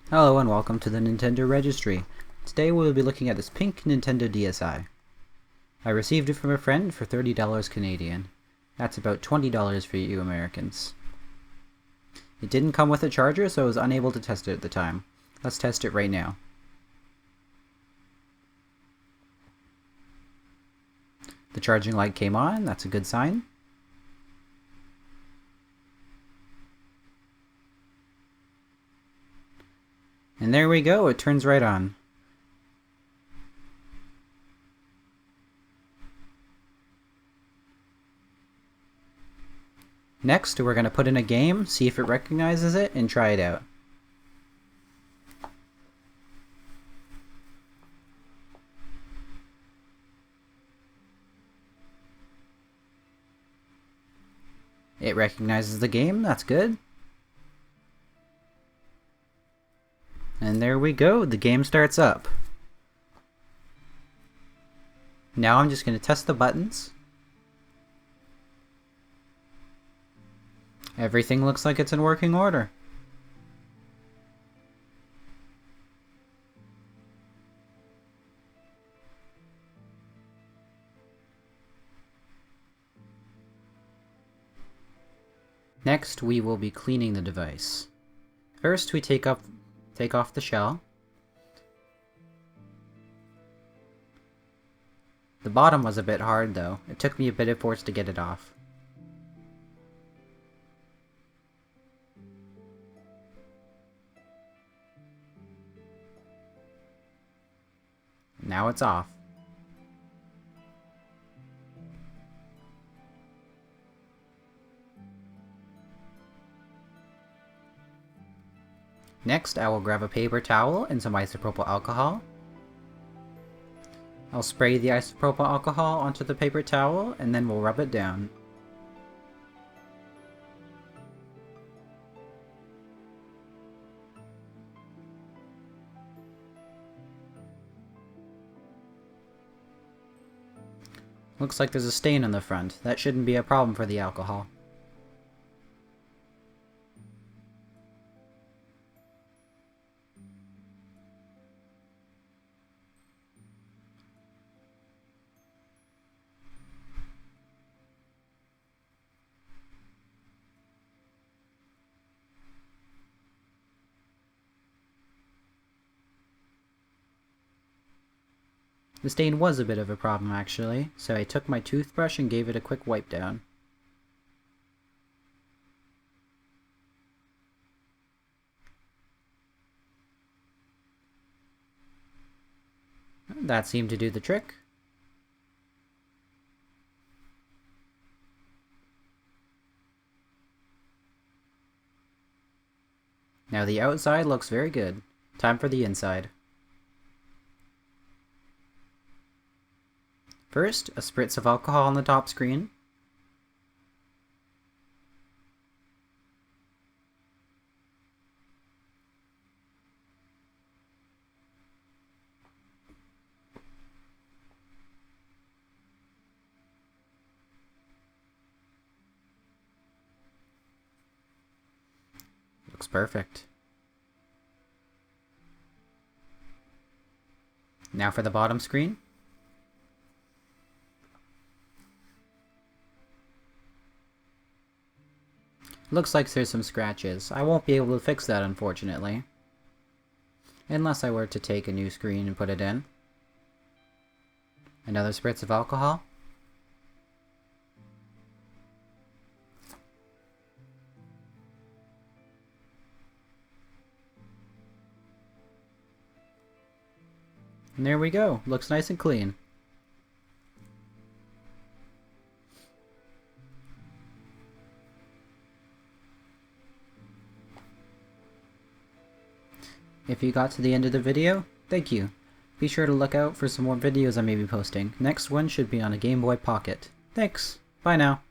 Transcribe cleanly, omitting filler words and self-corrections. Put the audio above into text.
Hello and welcome to the Nintendo Registry. Today we will be looking at this pink Nintendo DSI. I received it from a friend for $30 Canadian. That's about $20 for you Americans. It didn't come with a charger, so I was unable to test it at the time. Let's test it right now. The charging light came on, that's a good sign. And there we go, it turns right on. Next, we're going to put in a game, see if it recognizes it, and try it out. It recognizes the game, that's good. And there we go, the game starts up. Now I'm just going to test the buttons. Everything looks like it's in working order. Next, we will be cleaning the device. First, we take off the shell. The bottom was a bit hard though. It took me a bit of force to get it off. Now it's off. Next, I will grab a paper towel and some isopropyl alcohol. I'll spray the isopropyl alcohol onto the paper towel and then we'll rub it down. Looks like there's a stain on the front. That shouldn't be a problem for the alcohol. The stain was a bit of a problem actually, so I took my toothbrush and gave it a quick wipe down. That seemed to do the trick. Now the outside looks very good. Time for the inside. First, a spritz of alcohol on the top screen. Looks perfect. Now for the bottom screen. Looks like there's some scratches. I won't be able to fix that unfortunately. Unless I were to take a new screen and put it in. Another spritz of alcohol. And there we go. Looks nice and clean. If you got to the end of the video, thank you. Be sure to look out for some more videos I may be posting. Next one should be on a Game Boy Pocket. Thanks. Bye now.